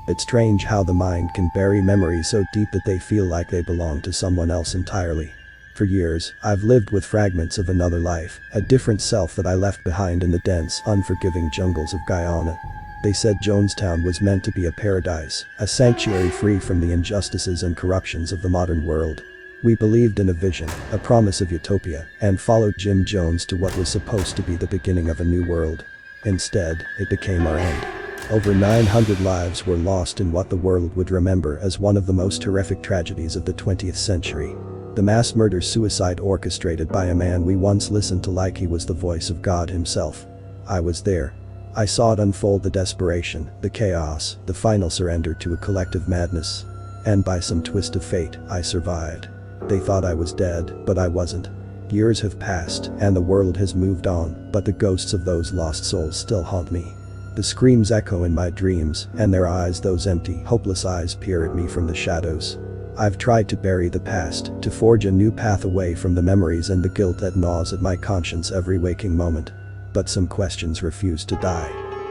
It's strange how the mind can bury memories so deep that they feel like they belong to someone else entirely. For years, I've lived with fragments of another life, a different self that I left behind in the dense, unforgiving jungles of Guyana. They said Jonestown was meant to be a paradise, a sanctuary free from the injustices and corruptions of the modern world. We believed in a vision, a promise of utopia, and followed Jim Jones to what was supposed to be the beginning of a new world. Instead, it became our end. Over 900 lives were lost in what the world would remember as one of the most horrific tragedies of the 20th century. The mass murder-suicide orchestrated by a man we once listened to like he was the voice of God himself. I was there. I saw it unfold, the desperation, the chaos, the final surrender to a collective madness. And by some twist of fate, I survived. They thought I was dead, but I wasn't. Years have passed, and the world has moved on, but the ghosts of those lost souls still haunt me. The screams echo in my dreams, and their eyes, those empty, hopeless eyes, peer at me from the shadows. I've tried to bury the past, to forge a new path away from the memories and the guilt that gnaws at my conscience every waking moment. But some questions refuse to die.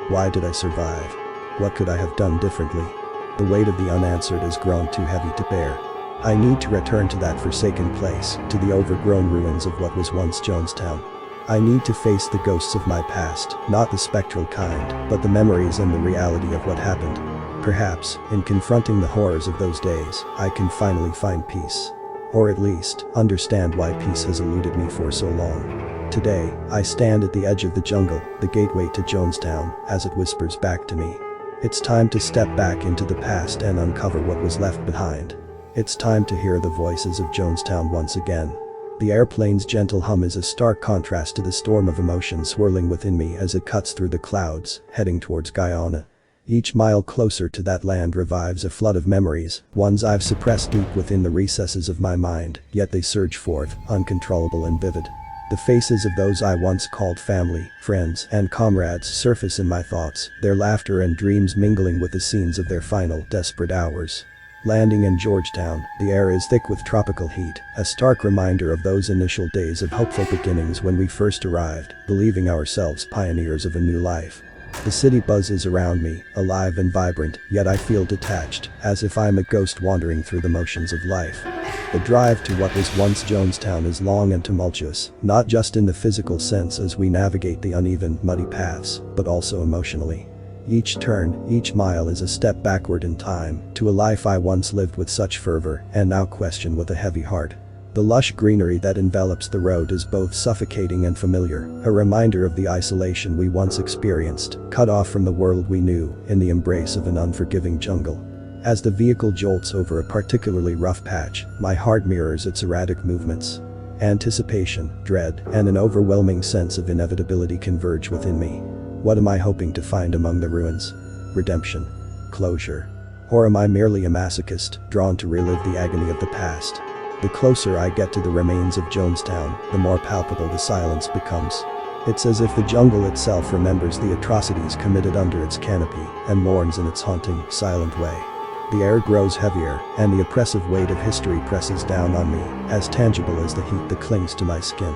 Why did I survive? What could I have done differently? The weight of the unanswered has grown too heavy to bear. I need to return to that forsaken place, to the overgrown ruins of what was once Jonestown. I need to face the ghosts of my past, not the spectral kind, but the memories and the reality of what happened. Perhaps, in confronting the horrors of those days, I can finally find peace. Or at least, understand why peace has eluded me for so long. Today, I stand at the edge of the jungle, the gateway to Jonestown, as it whispers back to me. It's time to step back into the past and uncover what was left behind. It's time to hear the voices of Jonestown once again. The airplane's gentle hum is a stark contrast to the storm of emotion swirling within me as it cuts through the clouds, heading towards Guyana. Each mile closer to that land revives a flood of memories, ones I've suppressed deep within the recesses of my mind, yet they surge forth, uncontrollable and vivid. The faces of those I once called family, friends, and comrades surface in my thoughts, their laughter and dreams mingling with the scenes of their final, desperate hours. Landing in Georgetown, the air is thick with tropical heat, a stark reminder of those initial days of hopeful beginnings when we first arrived, believing ourselves pioneers of a new life. The city buzzes around me, alive and vibrant, yet I feel detached, as if I'm a ghost wandering through the motions of life. The drive to what was once Jonestown is long and tumultuous, not just in the physical sense as we navigate the uneven, muddy paths, but also emotionally. Each turn, each mile is a step backward in time, to a life I once lived with such fervor and now question with a heavy heart. The lush greenery that envelops the road is both suffocating and familiar, a reminder of the isolation we once experienced, cut off from the world we knew, in the embrace of an unforgiving jungle. As the vehicle jolts over a particularly rough patch, my heart mirrors its erratic movements. Anticipation, dread, and an overwhelming sense of inevitability converge within me. What am I hoping to find among the ruins? Redemption? Closure? Or am I merely a masochist, drawn to relive the agony of the past? The closer I get to the remains of Jonestown, the more palpable the silence becomes. It's as if the jungle itself remembers the atrocities committed under its canopy and mourns in its haunting, silent way. The air grows heavier, and the oppressive weight of history presses down on me, as tangible as the heat that clings to my skin.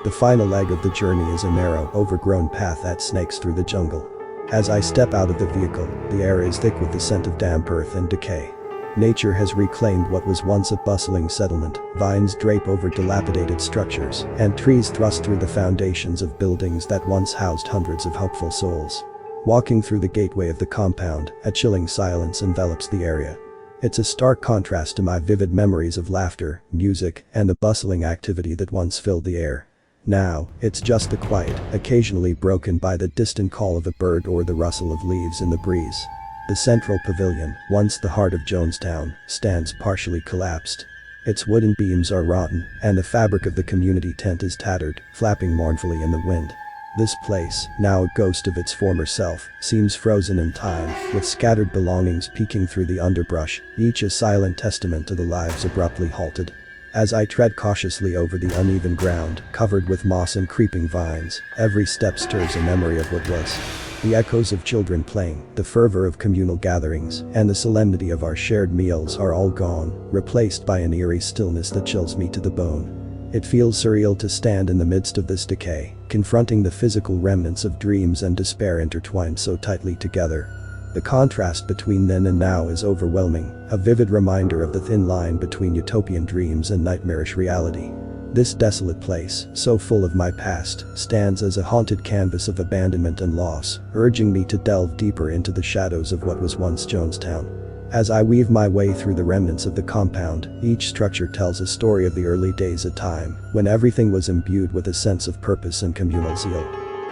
The final leg of the journey is a narrow, overgrown path that snakes through the jungle. As I step out of the vehicle, the air is thick with the scent of damp earth and decay. Nature has reclaimed what was once a bustling settlement, vines drape over dilapidated structures, and trees thrust through the foundations of buildings that once housed hundreds of hopeful souls. Walking through the gateway of the compound, a chilling silence envelops the area. It's a stark contrast to my vivid memories of laughter, music, and the bustling activity that once filled the air. Now, it's just the quiet, occasionally broken by the distant call of a bird or the rustle of leaves in the breeze. The central pavilion, once the heart of Jonestown, stands partially collapsed. Its wooden beams are rotten, and the fabric of the community tent is tattered, flapping mournfully in the wind. This place, now a ghost of its former self, seems frozen in time, with scattered belongings peeking through the underbrush, each a silent testament to the lives abruptly halted. As I tread cautiously over the uneven ground, covered with moss and creeping vines, every step stirs a memory of what was. The echoes of children playing, the fervor of communal gatherings, and the solemnity of our shared meals are all gone, replaced by an eerie stillness that chills me to the bone. It feels surreal to stand in the midst of this decay, confronting the physical remnants of dreams and despair intertwined so tightly together. The contrast between then and now is overwhelming, a vivid reminder of the thin line between utopian dreams and nightmarish reality. This desolate place, so full of my past, stands as a haunted canvas of abandonment and loss, urging me to delve deeper into the shadows of what was once Jonestown. As I weave my way through the remnants of the compound, each structure tells a story of the early days, a time when everything was imbued with a sense of purpose and communal zeal.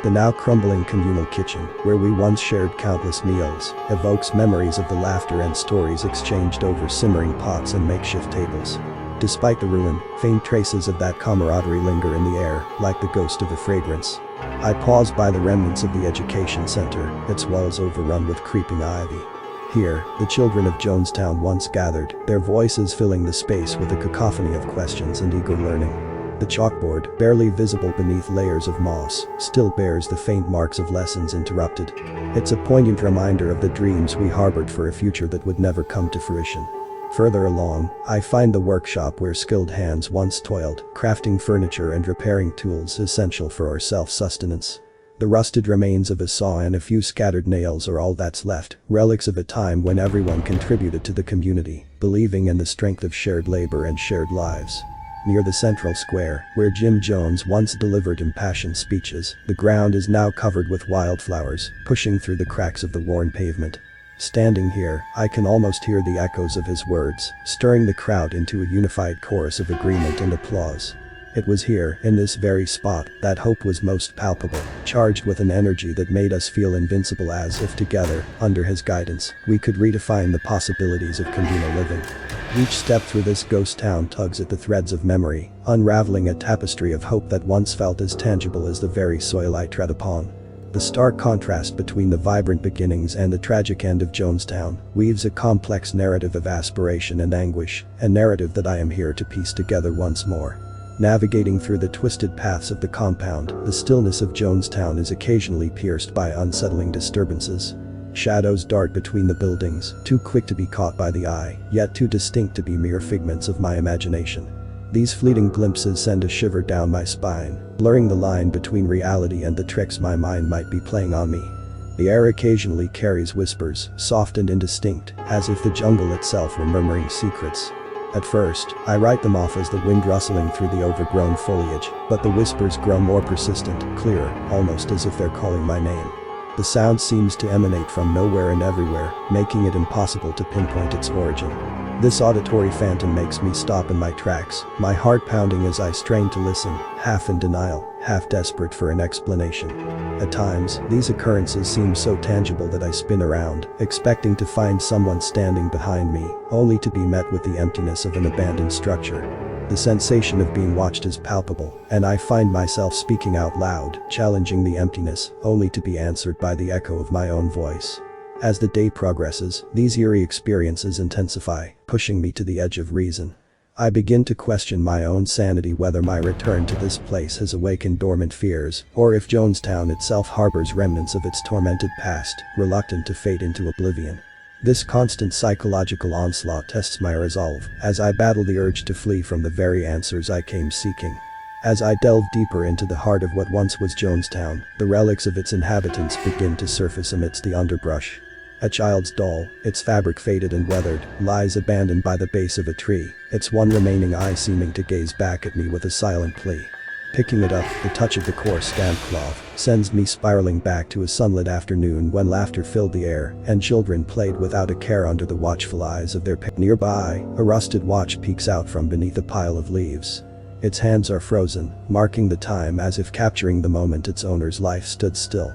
The now crumbling communal kitchen, where we once shared countless meals, evokes memories of the laughter and stories exchanged over simmering pots and makeshift tables. Despite the ruin, faint traces of that camaraderie linger in the air, like the ghost of a fragrance. I pause by the remnants of the education center, its walls overrun with creeping ivy. Here, the children of Jonestown once gathered, their voices filling the space with a cacophony of questions and eager learning. The chalkboard, barely visible beneath layers of moss, still bears the faint marks of lessons interrupted. It's a poignant reminder of the dreams we harbored for a future that would never come to fruition. Further along, I find the workshop where skilled hands once toiled, crafting furniture and repairing tools essential for our self-sustenance. The rusted remains of a saw and a few scattered nails are all that's left, relics of a time when everyone contributed to the community, believing in the strength of shared labor and shared lives. Near the central square, where Jim Jones once delivered impassioned speeches, the ground is now covered with wildflowers, pushing through the cracks of the worn pavement. Standing here, I can almost hear the echoes of his words, stirring the crowd into a unified chorus of agreement and applause. It was here, in this very spot, that hope was most palpable, charged with an energy that made us feel invincible, as if together, under his guidance, we could redefine the possibilities of communal living. Each step through this ghost town tugs at the threads of memory, unraveling a tapestry of hope that once felt as tangible as the very soil I tread upon. The stark contrast between the vibrant beginnings and the tragic end of Jonestown weaves a complex narrative of aspiration and anguish, a narrative that I am here to piece together once more. Navigating through the twisted paths of the compound, the stillness of Jonestown is occasionally pierced by unsettling disturbances. Shadows dart between the buildings, too quick to be caught by the eye, yet too distinct to be mere figments of my imagination. These fleeting glimpses send a shiver down my spine, blurring the line between reality and the tricks my mind might be playing on me. The air occasionally carries whispers, soft and indistinct, as if the jungle itself were murmuring secrets. At first, I write them off as the wind rustling through the overgrown foliage, but the whispers grow more persistent, clearer, almost as if they're calling my name. The sound seems to emanate from nowhere and everywhere, making it impossible to pinpoint its origin. This auditory phantom makes me stop in my tracks, my heart pounding as I strain to listen, half in denial, half desperate for an explanation. At times, these occurrences seem so tangible that I spin around, expecting to find someone standing behind me, only to be met with the emptiness of an abandoned structure. The sensation of being watched is palpable, and I find myself speaking out loud, challenging the emptiness, only to be answered by the echo of my own voice. As the day progresses, these eerie experiences intensify, pushing me to the edge of reason. I begin to question my own sanity, whether my return to this place has awakened dormant fears, or if Jonestown itself harbors remnants of its tormented past, reluctant to fade into oblivion. This constant psychological onslaught tests my resolve, as I battle the urge to flee from the very answers I came seeking. As I delve deeper into the heart of what once was Jonestown, the relics of its inhabitants begin to surface amidst the underbrush. A child's doll, its fabric faded and weathered, lies abandoned by the base of a tree, its one remaining eye seeming to gaze back at me with a silent plea. Picking it up, the touch of the coarse damp cloth sends me spiraling back to a sunlit afternoon when laughter filled the air and children played without a care under the watchful eyes of their parents. Nearby, a rusted watch peeks out from beneath a pile of leaves. Its hands are frozen, marking the time as if capturing the moment its owner's life stood still.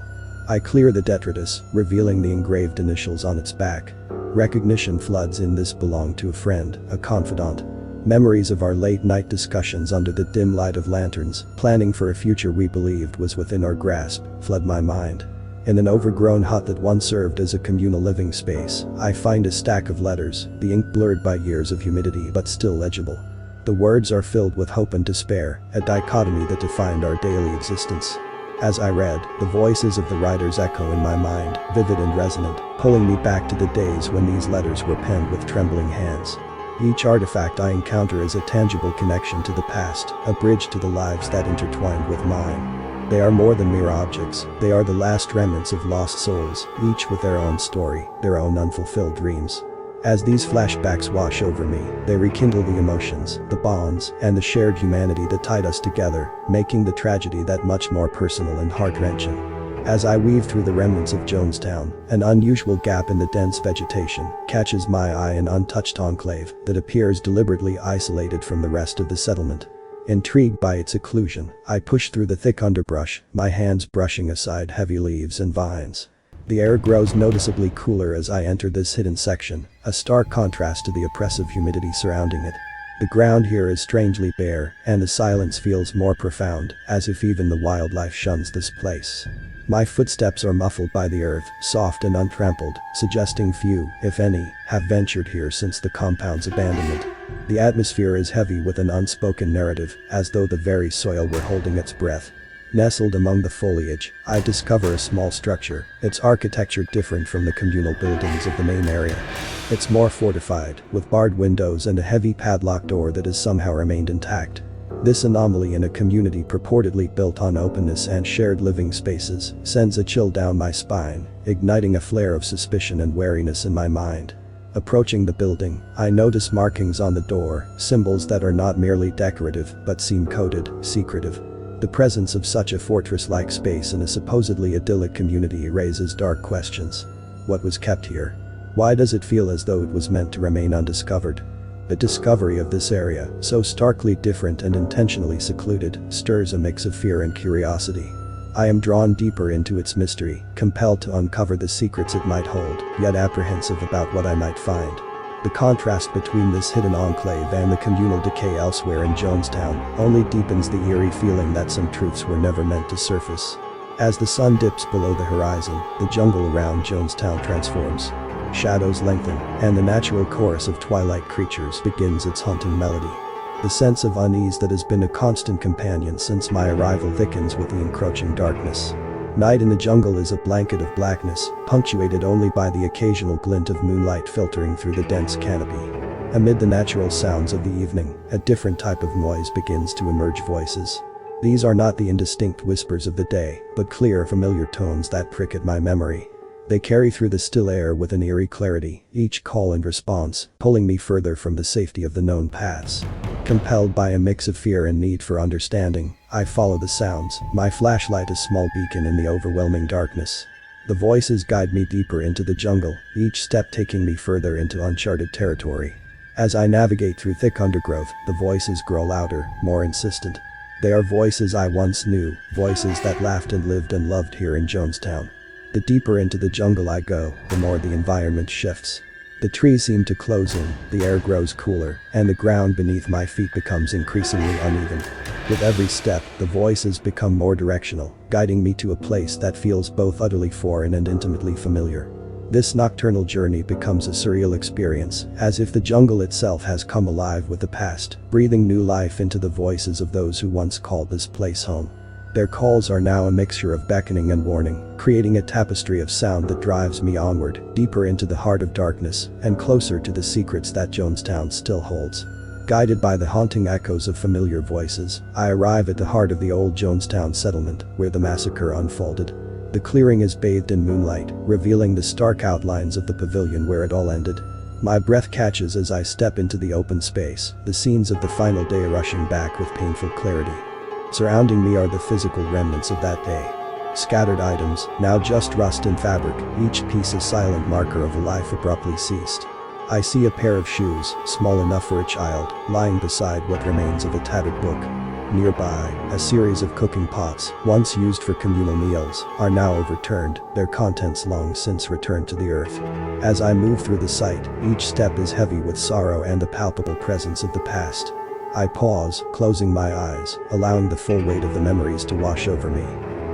I clear the detritus, revealing the engraved initials on its back. Recognition floods in. This belonged to a friend, a confidant. Memories of our late-night discussions under the dim light of lanterns, planning for a future we believed was within our grasp, flood my mind. In an overgrown hut that once served as a communal living space, I find a stack of letters, the ink blurred by years of humidity but still legible. The words are filled with hope and despair, a dichotomy that defined our daily existence. As I read, the voices of the writers echo in my mind, vivid and resonant, pulling me back to the days when these letters were penned with trembling hands. Each artifact I encounter is a tangible connection to the past, a bridge to the lives that intertwined with mine. They are more than mere objects, they are the last remnants of lost souls, each with their own story, their own unfulfilled dreams. As these flashbacks wash over me, they rekindle the emotions, the bonds, and the shared humanity that tied us together, making the tragedy that much more personal and heart-wrenching. As I weave through the remnants of Jonestown, an unusual gap in the dense vegetation catches my eye, an untouched enclave that appears deliberately isolated from the rest of the settlement. Intrigued by its seclusion, I push through the thick underbrush, my hands brushing aside heavy leaves and vines. The air grows noticeably cooler as I enter this hidden section, a stark contrast to the oppressive humidity surrounding it. The ground here is strangely bare, and the silence feels more profound, as if even the wildlife shuns this place. My footsteps are muffled by the earth, soft and untrampled, suggesting few, if any, have ventured here since the compound's abandonment. The atmosphere is heavy with an unspoken narrative, as though the very soil were holding its breath. Nestled among the foliage, I discover a small structure, its architecture different from the communal buildings of the main area. It's more fortified, with barred windows and a heavy padlock door that has somehow remained intact. This anomaly in a community purportedly built on openness and shared living spaces sends a chill down my spine, igniting a flare of suspicion and wariness in my mind. Approaching the building, I notice markings on the door, symbols that are not merely decorative but seem coded, secretive. The presence of such a fortress-like space in a supposedly idyllic community raises dark questions. What was kept here? Why does it feel as though it was meant to remain undiscovered? The discovery of this area, so starkly different and intentionally secluded, stirs a mix of fear and curiosity. I am drawn deeper into its mystery, compelled to uncover the secrets it might hold, yet apprehensive about what I might find. The contrast between this hidden enclave and the communal decay elsewhere in Jonestown only deepens the eerie feeling that some truths were never meant to surface. As the sun dips below the horizon, the jungle around Jonestown transforms. Shadows lengthen, and the natural chorus of twilight creatures begins its haunting melody. The sense of unease that has been a constant companion since my arrival thickens with the encroaching darkness. Night in the jungle is a blanket of blackness, punctuated only by the occasional glint of moonlight filtering through the dense canopy. Amid the natural sounds of the evening, a different type of noise begins to emerge. Voices. These are not the indistinct whispers of the day, but clear, familiar tones that prick at my memory. They carry through the still air with an eerie clarity, each call and response, pulling me further from the safety of the known paths. Compelled by a mix of fear and need for understanding, I follow the sounds, my flashlight a small beacon in the overwhelming darkness. The voices guide me deeper into the jungle, each step taking me further into uncharted territory. As I navigate through thick undergrowth, the voices grow louder, more insistent. They are voices I once knew, voices that laughed and lived and loved here in Jonestown. The deeper into the jungle I go, the more the environment shifts. The trees seem to close in, the air grows cooler, and the ground beneath my feet becomes increasingly uneven. With every step, the voices become more directional, guiding me to a place that feels both utterly foreign and intimately familiar. This nocturnal journey becomes a surreal experience, as if the jungle itself has come alive with the past, breathing new life into the voices of those who once called this place home. Their calls are now a mixture of beckoning and warning, creating a tapestry of sound that drives me onward, deeper into the heart of darkness, and closer to the secrets that Jonestown still holds. Guided by the haunting echoes of familiar voices, I arrive at the heart of the old Jonestown settlement, where the massacre unfolded. The clearing is bathed in moonlight, revealing the stark outlines of the pavilion where it all ended. My breath catches as I step into the open space, the scenes of the final day rushing back with painful clarity. Surrounding me are the physical remnants of that day. Scattered items, now just rust and fabric, each piece a silent marker of a life abruptly ceased. I see a pair of shoes, small enough for a child, lying beside what remains of a tattered book. Nearby, a series of cooking pots, once used for communal meals, are now overturned, their contents long since returned to the earth. As I move through the site, each step is heavy with sorrow and the palpable presence of the past. I pause, closing my eyes, allowing the full weight of the memories to wash over me.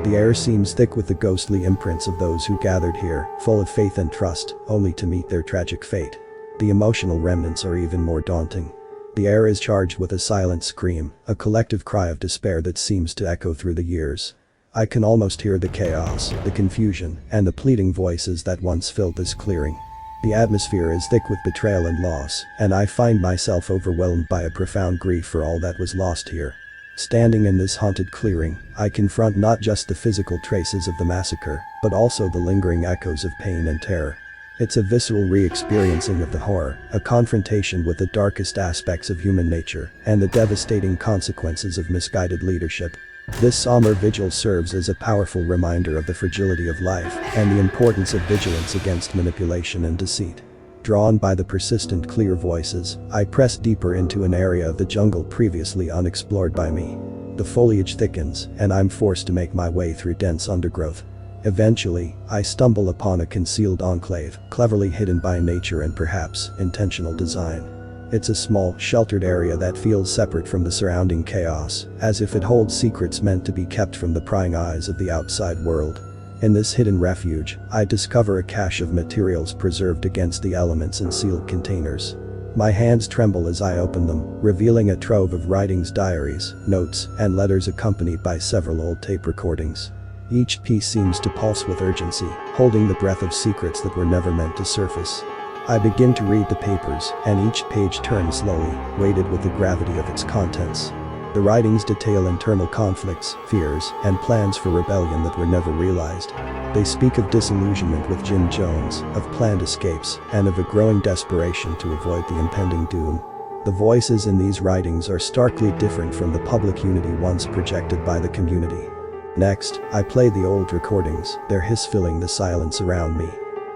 The air seems thick with the ghostly imprints of those who gathered here, full of faith and trust, only to meet their tragic fate. The emotional remnants are even more daunting. The air is charged with a silent scream, a collective cry of despair that seems to echo through the years. I can almost hear the chaos, the confusion, and the pleading voices that once filled this clearing. The atmosphere is thick with betrayal and loss, and I find myself overwhelmed by a profound grief for all that was lost here. Standing in this haunted clearing, I confront not just the physical traces of the massacre, but also the lingering echoes of pain and terror. It's a visceral re-experiencing of the horror, a confrontation with the darkest aspects of human nature, and the devastating consequences of misguided leadership. This somber vigil serves as a powerful reminder of the fragility of life and the importance of vigilance against manipulation and deceit. Drawn by the persistent clear voices, I press deeper into an area of the jungle previously unexplored by me. The foliage thickens, and I'm forced to make my way through dense undergrowth. Eventually, I stumble upon a concealed enclave, cleverly hidden by nature and perhaps intentional design. It's a small, sheltered area that feels separate from the surrounding chaos, as if it holds secrets meant to be kept from the prying eyes of the outside world. In this hidden refuge, I discover a cache of materials preserved against the elements in sealed containers. My hands tremble as I open them, revealing a trove of writings, diaries, notes, and letters accompanied by several old tape recordings. Each piece seems to pulse with urgency, holding the breath of secrets that were never meant to surface. I begin to read the papers, and each page turns slowly, weighted with the gravity of its contents. The writings detail internal conflicts, fears, and plans for rebellion that were never realized. They speak of disillusionment with Jim Jones, of planned escapes, and of a growing desperation to avoid the impending doom. The voices in these writings are starkly different from the public unity once projected by the community. Next, I play the old recordings, their hiss filling the silence around me.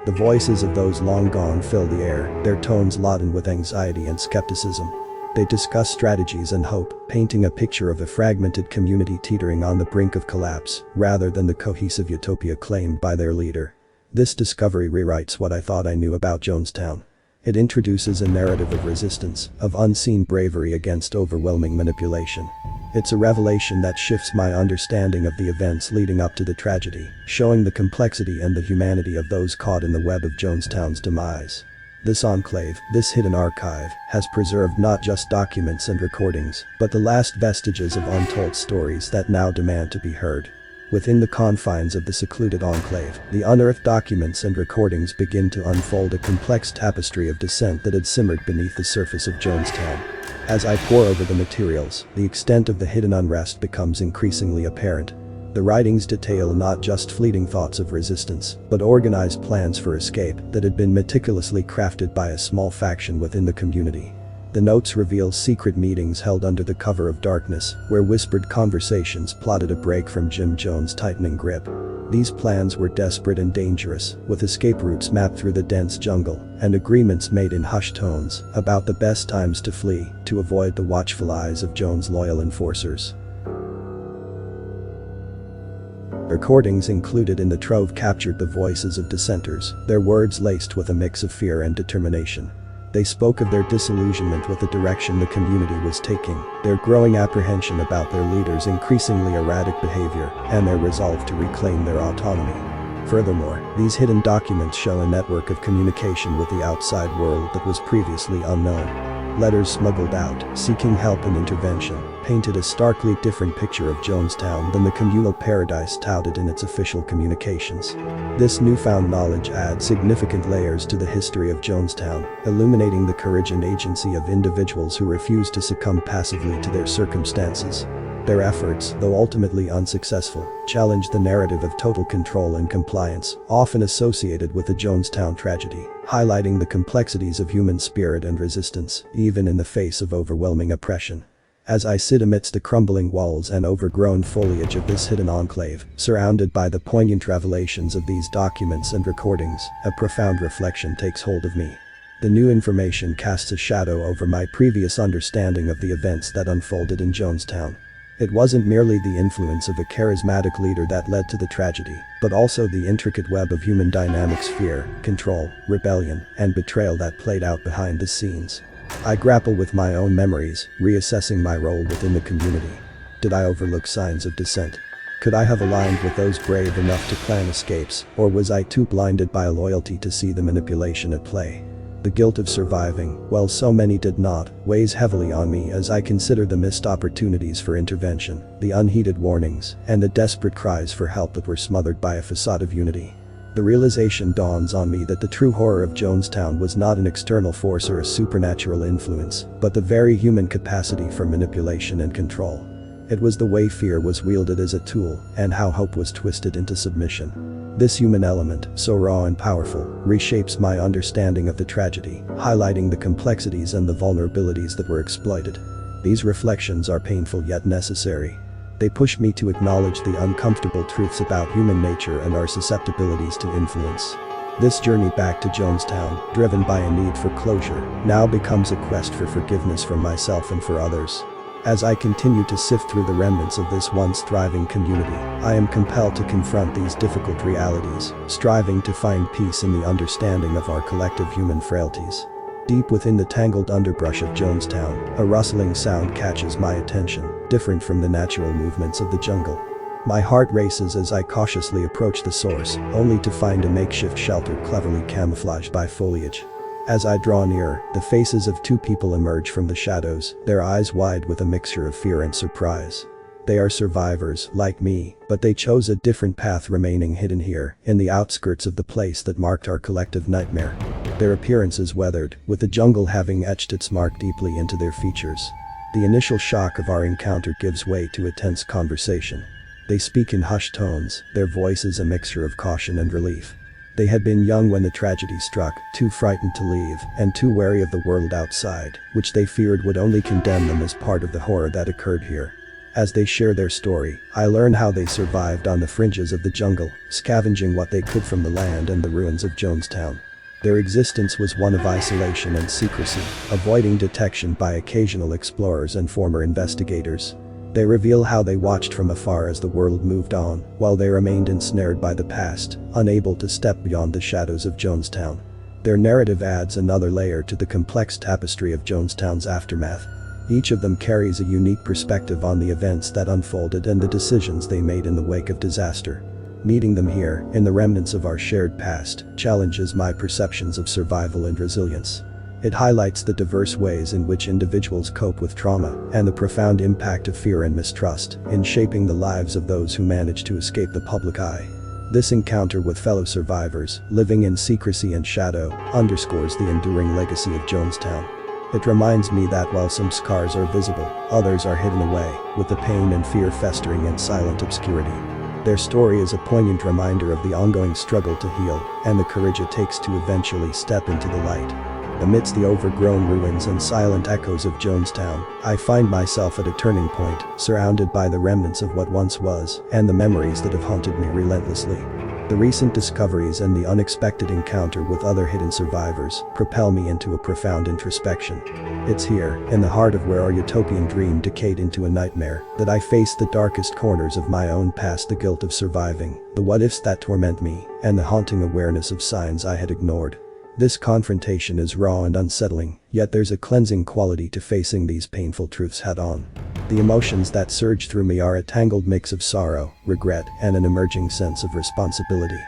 The voices of those long gone fill the air, their tones laden with anxiety and skepticism. They discuss strategies and hope, painting a picture of a fragmented community teetering on the brink of collapse, rather than the cohesive utopia claimed by their leader. This discovery rewrites what I thought I knew about Jonestown. It introduces a narrative of resistance, of unseen bravery against overwhelming manipulation. It's a revelation that shifts my understanding of the events leading up to the tragedy, showing the complexity and the humanity of those caught in the web of Jonestown's demise. This enclave, this hidden archive, has preserved not just documents and recordings, but the last vestiges of untold stories that now demand to be heard. Within the confines of the secluded enclave, the unearthed documents and recordings begin to unfold a complex tapestry of dissent that had simmered beneath the surface of Jonestown. As I pore over the materials, the extent of the hidden unrest becomes increasingly apparent. The writings detail not just fleeting thoughts of resistance, but organized plans for escape that had been meticulously crafted by a small faction within the community. The notes reveal secret meetings held under the cover of darkness, where whispered conversations plotted a break from Jim Jones' tightening grip. These plans were desperate and dangerous, with escape routes mapped through the dense jungle, and agreements made in hushed tones about the best times to flee, to avoid the watchful eyes of Jones' loyal enforcers. Recordings included in the trove captured the voices of dissenters, their words laced with a mix of fear and determination. They spoke of their disillusionment with the direction the community was taking, their growing apprehension about their leaders' increasingly erratic behavior, and their resolve to reclaim their autonomy. Furthermore, these hidden documents show a network of communication with the outside world that was previously unknown. Letters smuggled out, seeking help and intervention, painted a starkly different picture of Jonestown than the communal paradise touted in its official communications. This newfound knowledge adds significant layers to the history of Jonestown, illuminating the courage and agency of individuals who refuse to succumb passively to their circumstances. Their efforts, though ultimately unsuccessful, challenged the narrative of total control and compliance, often associated with the Jonestown tragedy, highlighting the complexities of human spirit and resistance, even in the face of overwhelming oppression. As I sit amidst the crumbling walls and overgrown foliage of this hidden enclave, surrounded by the poignant revelations of these documents and recordings, a profound reflection takes hold of me. The new information casts a shadow over my previous understanding of the events that unfolded in Jonestown. It wasn't merely the influence of a charismatic leader that led to the tragedy, but also the intricate web of human dynamics, fear, control, rebellion, and betrayal that played out behind the scenes. I grapple with my own memories, reassessing my role within the community. Did I overlook signs of dissent? Could I have aligned with those brave enough to plan escapes, or was I too blinded by loyalty to see the manipulation at play? The guilt of surviving, while so many did not, weighs heavily on me as I consider the missed opportunities for intervention, the unheeded warnings, and the desperate cries for help that were smothered by a facade of unity. The realization dawns on me that the true horror of Jonestown was not an external force or a supernatural influence, but the very human capacity for manipulation and control. It was the way fear was wielded as a tool, and how hope was twisted into submission. This human element, so raw and powerful, reshapes my understanding of the tragedy, highlighting the complexities and the vulnerabilities that were exploited. These reflections are painful yet necessary. They push me to acknowledge the uncomfortable truths about human nature and our susceptibilities to influence. This journey back to Jonestown, driven by a need for closure, now becomes a quest for forgiveness from myself and for others. As I continue to sift through the remnants of this once thriving community, I am compelled to confront these difficult realities, striving to find peace in the understanding of our collective human frailties. Deep within the tangled underbrush of Jonestown, a rustling sound catches my attention, different from the natural movements of the jungle. My heart races as I cautiously approach the source, only to find a makeshift shelter cleverly camouflaged by foliage. As I draw near, the faces of two people emerge from the shadows, their eyes wide with a mixture of fear and surprise. They are survivors, like me, but they chose a different path, remaining hidden here, in the outskirts of the place that marked our collective nightmare. Their appearance is weathered, with the jungle having etched its mark deeply into their features. The initial shock of our encounter gives way to a tense conversation. They speak in hushed tones, their voices a mixture of caution and relief. They had been young when the tragedy struck, too frightened to leave, and too wary of the world outside, which they feared would only condemn them as part of the horror that occurred here. As they share their story, I learn how they survived on the fringes of the jungle, scavenging what they could from the land and the ruins of Jonestown. Their existence was one of isolation and secrecy, avoiding detection by occasional explorers and former investigators. They reveal how they watched from afar as the world moved on, while they remained ensnared by the past, unable to step beyond the shadows of Jonestown. Their narrative adds another layer to the complex tapestry of Jonestown's aftermath. Each of them carries a unique perspective on the events that unfolded and the decisions they made in the wake of disaster. Meeting them here, in the remnants of our shared past, challenges my perceptions of survival and resilience. It highlights the diverse ways in which individuals cope with trauma, and the profound impact of fear and mistrust in shaping the lives of those who manage to escape the public eye. This encounter with fellow survivors, living in secrecy and shadow, underscores the enduring legacy of Jonestown. It reminds me that while some scars are visible, others are hidden away, with the pain and fear festering in silent obscurity. Their story is a poignant reminder of the ongoing struggle to heal, and the courage it takes to eventually step into the light. Amidst the overgrown ruins and silent echoes of Jonestown, I find myself at a turning point, surrounded by the remnants of what once was, and the memories that have haunted me relentlessly. The recent discoveries and the unexpected encounter with other hidden survivors propel me into a profound introspection. It's here, in the heart of where our utopian dream decayed into a nightmare, that I face the darkest corners of my own past, the guilt of surviving, the what-ifs that torment me, and the haunting awareness of signs I had ignored. This confrontation is raw and unsettling, yet there's a cleansing quality to facing these painful truths head-on. The emotions that surge through me are a tangled mix of sorrow, regret, and an emerging sense of responsibility.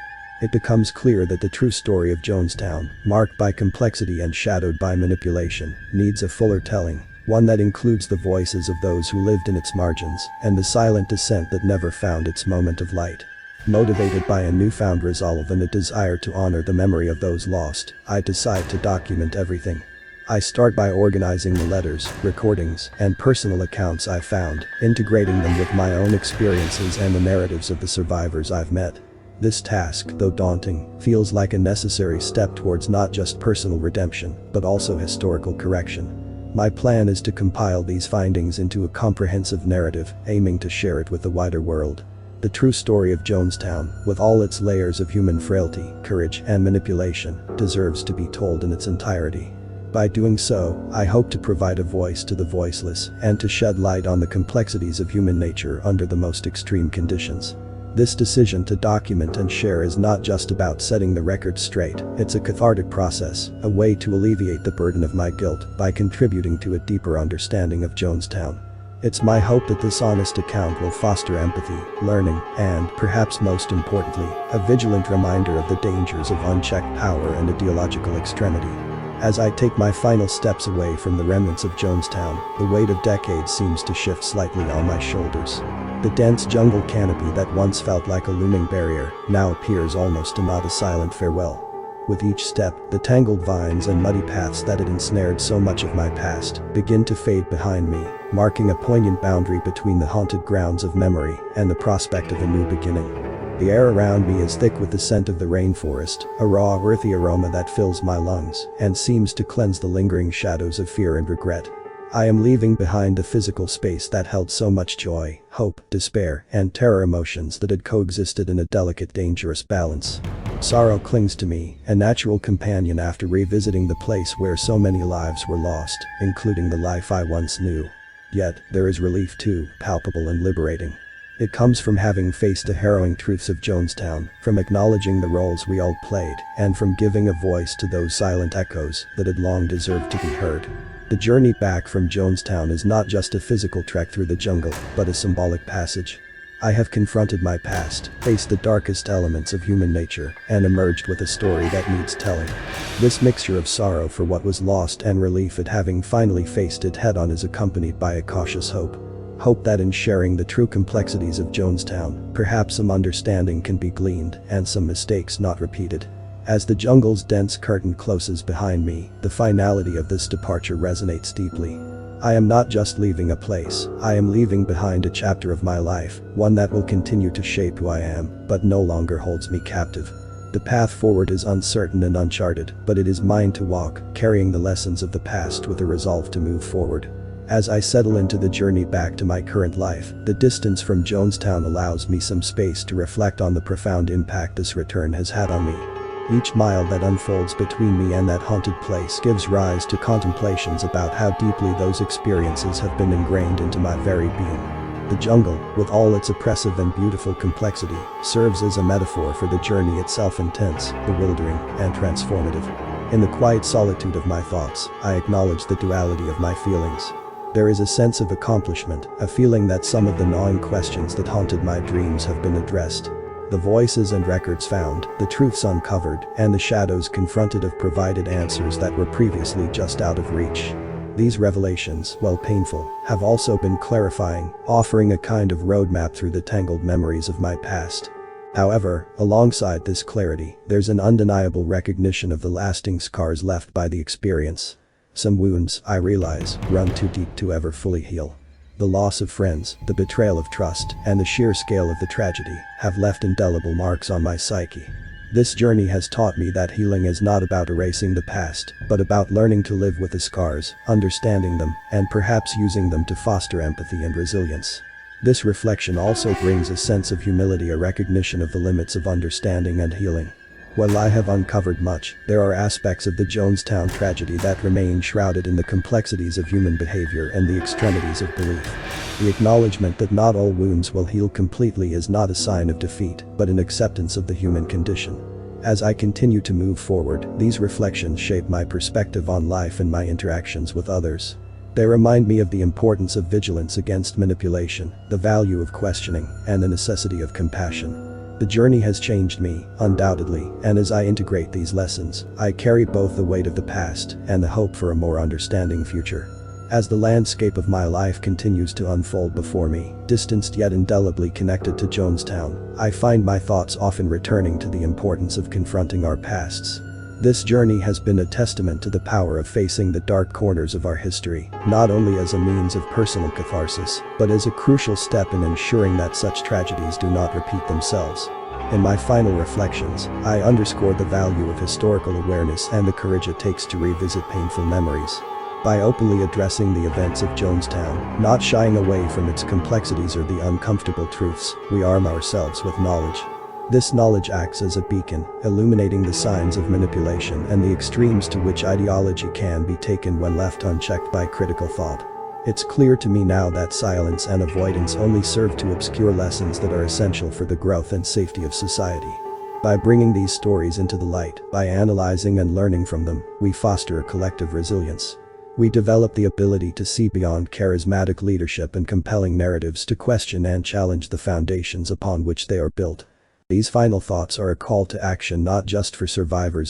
It becomes clear that the true story of Jonestown, marked by complexity and shadowed by manipulation, needs a fuller telling, one that includes the voices of those who lived in its margins, and the silent dissent that never found its moment of light. Motivated by a newfound resolve and a desire to honor the memory of those lost, I decide to document everything. I start by organizing the letters, recordings, and personal accounts I found, integrating them with my own experiences and the narratives of the survivors I've met. This task, though daunting, feels like a necessary step towards not just personal redemption, but also historical correction. My plan is to compile these findings into a comprehensive narrative, aiming to share it with the wider world. The true story of Jonestown, with all its layers of human frailty, courage, and manipulation, deserves to be told in its entirety. By doing so, I hope to provide a voice to the voiceless and to shed light on the complexities of human nature under the most extreme conditions. This decision to document and share is not just about setting the record straight, it's a cathartic process, a way to alleviate the burden of my guilt by contributing to a deeper understanding of Jonestown. It's my hope that this honest account will foster empathy, learning, and, perhaps most importantly, a vigilant reminder of the dangers of unchecked power and ideological extremity. As I take my final steps away from the remnants of Jonestown, the weight of decades seems to shift slightly on my shoulders. The dense jungle canopy that once felt like a looming barrier now appears almost to nod a silent farewell. With each step, the tangled vines and muddy paths that had ensnared so much of my past begin to fade behind me, marking a poignant boundary between the haunted grounds of memory and the prospect of a new beginning. The air around me is thick with the scent of the rainforest, a raw, earthy aroma that fills my lungs and seems to cleanse the lingering shadows of fear and regret. I am leaving behind a physical space that held so much joy, hope, despair, and terror, emotions that had coexisted in a delicate, dangerous balance. Sorrow clings to me, a natural companion after revisiting the place where so many lives were lost, including the life I once knew. Yet, there is relief too, palpable and liberating. It comes from having faced the harrowing truths of Jonestown, from acknowledging the roles we all played, and from giving a voice to those silent echoes that had long deserved to be heard. The journey back from Jonestown is not just a physical trek through the jungle, but a symbolic passage. I have confronted my past, faced the darkest elements of human nature, and emerged with a story that needs telling. This mixture of sorrow for what was lost and relief at having finally faced it head-on is accompanied by a cautious hope. Hope that in sharing the true complexities of Jonestown, perhaps some understanding can be gleaned and some mistakes not repeated. As the jungle's dense curtain closes behind me, the finality of this departure resonates deeply. I am not just leaving a place, I am leaving behind a chapter of my life, one that will continue to shape who I am, but no longer holds me captive. The path forward is uncertain and uncharted, but it is mine to walk, carrying the lessons of the past with a resolve to move forward. As I settle into the journey back to my current life, the distance from Jonestown allows me some space to reflect on the profound impact this return has had on me. Each mile that unfolds between me and that haunted place gives rise to contemplations about how deeply those experiences have been ingrained into my very being. The jungle, with all its oppressive and beautiful complexity, serves as a metaphor for the journey itself, intense, bewildering, and transformative. In the quiet solitude of my thoughts, I acknowledge the duality of my feelings. There is a sense of accomplishment, a feeling that some of the gnawing questions that haunted my dreams have been addressed. The voices and records found, the truths uncovered, and the shadows confronted have provided answers that were previously just out of reach. These revelations, while painful, have also been clarifying, offering a kind of roadmap through the tangled memories of my past. However, alongside this clarity, there's an undeniable recognition of the lasting scars left by the experience. Some wounds, I realize, run too deep to ever fully heal. The loss of friends, the betrayal of trust, and the sheer scale of the tragedy have left indelible marks on my psyche. This journey has taught me that healing is not about erasing the past, but about learning to live with the scars, understanding them, and perhaps using them to foster empathy and resilience. This reflection also brings a sense of humility, a recognition of the limits of understanding and healing. While I have uncovered much, there are aspects of the Jonestown tragedy that remain shrouded in the complexities of human behavior and the extremities of belief. The acknowledgement that not all wounds will heal completely is not a sign of defeat, but an acceptance of the human condition. As I continue to move forward, these reflections shape my perspective on life and my interactions with others. They remind me of the importance of vigilance against manipulation, the value of questioning, and the necessity of compassion. The journey has changed me, undoubtedly, and as I integrate these lessons, I carry both the weight of the past and the hope for a more understanding future. As the landscape of my life continues to unfold before me, distanced yet indelibly connected to Jonestown, I find my thoughts often returning to the importance of confronting our pasts. This journey has been a testament to the power of facing the dark corners of our history, not only as a means of personal catharsis, but as a crucial step in ensuring that such tragedies do not repeat themselves. In my final reflections, I underscore the value of historical awareness and the courage it takes to revisit painful memories. By openly addressing the events of Jonestown, not shying away from its complexities or the uncomfortable truths, we arm ourselves with knowledge. This knowledge acts as a beacon, illuminating the signs of manipulation and the extremes to which ideology can be taken when left unchecked by critical thought. It's clear to me now that silence and avoidance only serve to obscure lessons that are essential for the growth and safety of society. By bringing these stories into the light, by analyzing and learning from them, we foster a collective resilience. We develop the ability to see beyond charismatic leadership and compelling narratives to question and challenge the foundations upon which they are built. These final thoughts are a call to action not just for survivors